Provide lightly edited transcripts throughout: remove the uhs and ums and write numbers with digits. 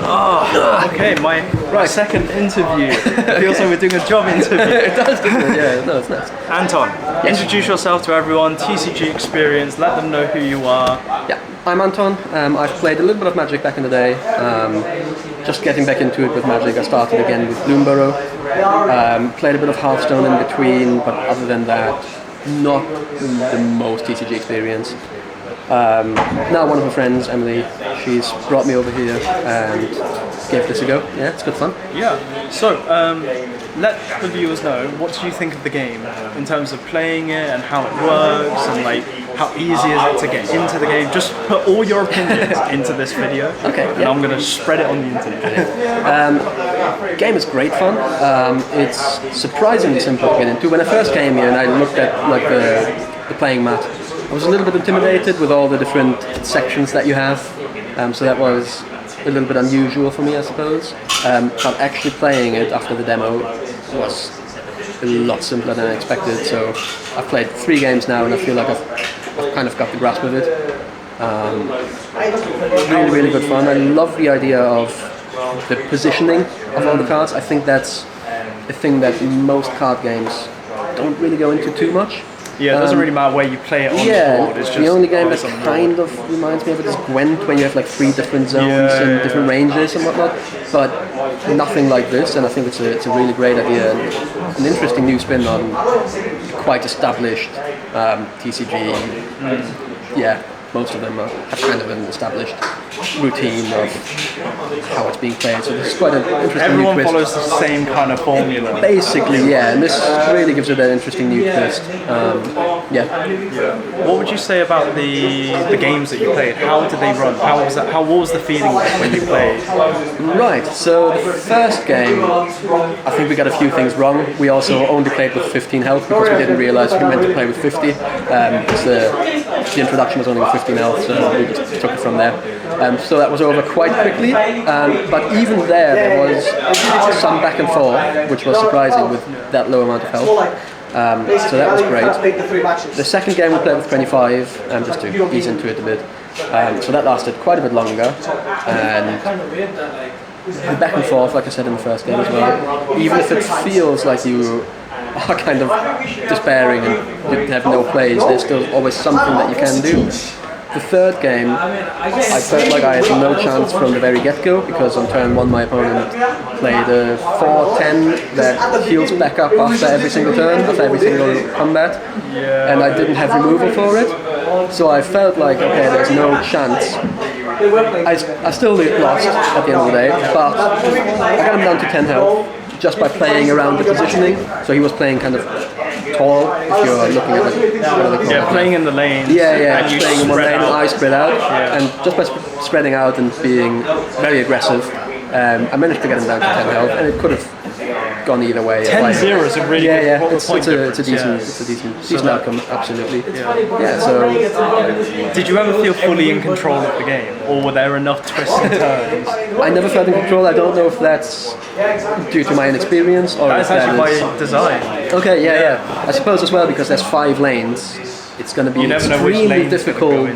Okay, my second interview. It feels like we're doing a job interview. It does, doesn't it? Yeah, it does. Nice. Anton, introduce yourself to everyone, TCG experience, let them know who you are. Yeah, I'm Anton. I've played a little bit of Magic back in the day. Just getting back into it with Magic. I started again with Bloomburrow. Played a bit of Hearthstone in between, but other than that, not the most TCG experience. Now one of my friends, Emily, she's brought me over here and gave this a go. Yeah, it's good fun. Yeah. So, let the viewers know, what do you think of the game in terms of playing it and how it works and like how easy is it to get into the game? Just put all your opinions into this video. Okay. And I'm going to spread it on the internet. Game is great fun. It's surprisingly simple to get into. When I first came here and I looked at like the playing mat, I was a little bit intimidated with all the different sections that you have, so that was a little bit unusual for me, I suppose. But actually playing it after the demo was a lot simpler than I expected, so I've played 3 games now and I feel like I've kind of got the grasp of it. Really, really good fun. I love the idea of the positioning of all the cards. I think that's a thing that most card games don't really go into too much. Yeah, it doesn't really matter where you play it on the board. It's just the only game that kind of reminds me of it is Gwent, where you have like 3 different zones and different ranges and whatnot, but nothing like this, and I think it's a really great idea and an interesting new spin on quite established TCG. Yeah, most of them have kind of an established routine of how it's being played, so this is quite an interesting Everyone new twist. follows the same kind of formula. Basically, yeah, and this really gives it an interesting new twist. What would you say about the games that you played? How did they run? What was the feeling like when you played? Right, so the first game, I think we got a few things wrong. We also only played with 15 health because we didn't realise we meant to play with 50. Because the introduction was only with 15 health, so we just took it from there. So that was over quite quickly, but even there was some back and forth, which was surprising with that low amount of health. So that was great. The second game we played with 25, just to ease into it a bit. So that lasted quite a bit longer, and the back and forth, like I said in the first game as well, even if it feels like you are kind of despairing and you have no plays, there's still always something that you can do. The third game, I felt like I had no chance from the very get-go, because on turn 1 my opponent played a 4-10 that heals back up after every single turn, after every single combat, and I didn't have removal for it, so I felt like, okay, there's no chance. I still lost at the end of the day, but I got him down to 10 health just by playing around the positioning, so he was playing kind of tall, if you're looking at it. Yeah, playing in the lane. Yeah, playing in one lane and I spread out. And just by spreading out and being very aggressive, I managed to get him down to 10 health, and it could have gone either way. 10-0 is a really good it's a decent outcome, absolutely. Yeah, so... Did you ever feel fully in control of the game, or were there enough twists and turns? I never felt in control. I don't know if that's due to my inexperience or that's actually by design. Okay, yeah. I suppose as well, because there's 5 lanes, it's going to be extremely difficult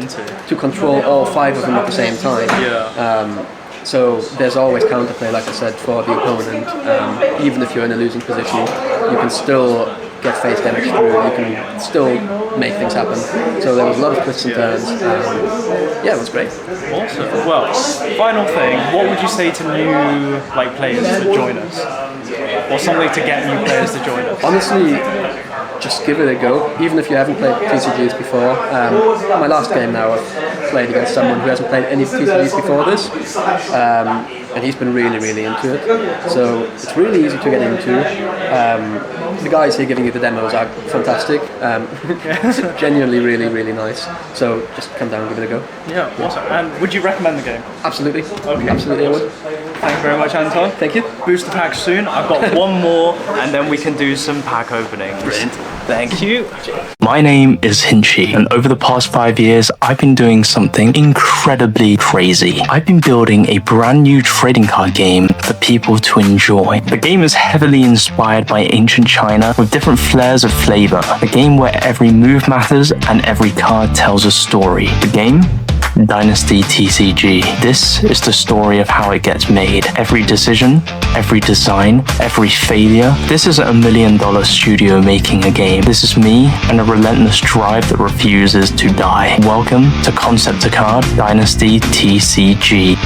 to control all 5 of them at the same time. So there's always counterplay, like I said, for the opponent. Even if you're in a losing position, you can still get face damage through, you can still make things happen. So there was a lot of twists and turns. Yeah, it was great. Awesome. Well, final thing, what would you say to new players to join us? Or something to get new players to join us? Honestly, just give it a go, even if you haven't played TCGs before. My last game now, I've played against someone who hasn't played any TCGs before this, and he's been really, really into it. So it's really easy to get into. The guys here giving you the demos are fantastic. Genuinely really, really nice. So just come down and give it a go. Yeah, awesome. And would you recommend the game? Absolutely. Okay. Absolutely, I would. Thank you very much, Anton. Thank you. Booster pack soon. I've got one more, and then we can do some pack openings. Brilliant. Thank you. My name is Hinchy, and over the past 5 years, I've been doing something incredibly crazy. I've been building a brand new trading card game for people to enjoy. The game is heavily inspired by ancient China with different flares of flavor. A game where every move matters and every card tells a story. The game Dynasty TCG. This is the story of how it gets made. Every decision, every design, every failure. This isn't $1 million studio making a game. This is me and a relentless drive that refuses to die. Welcome to Concept to Card Dynasty TCG.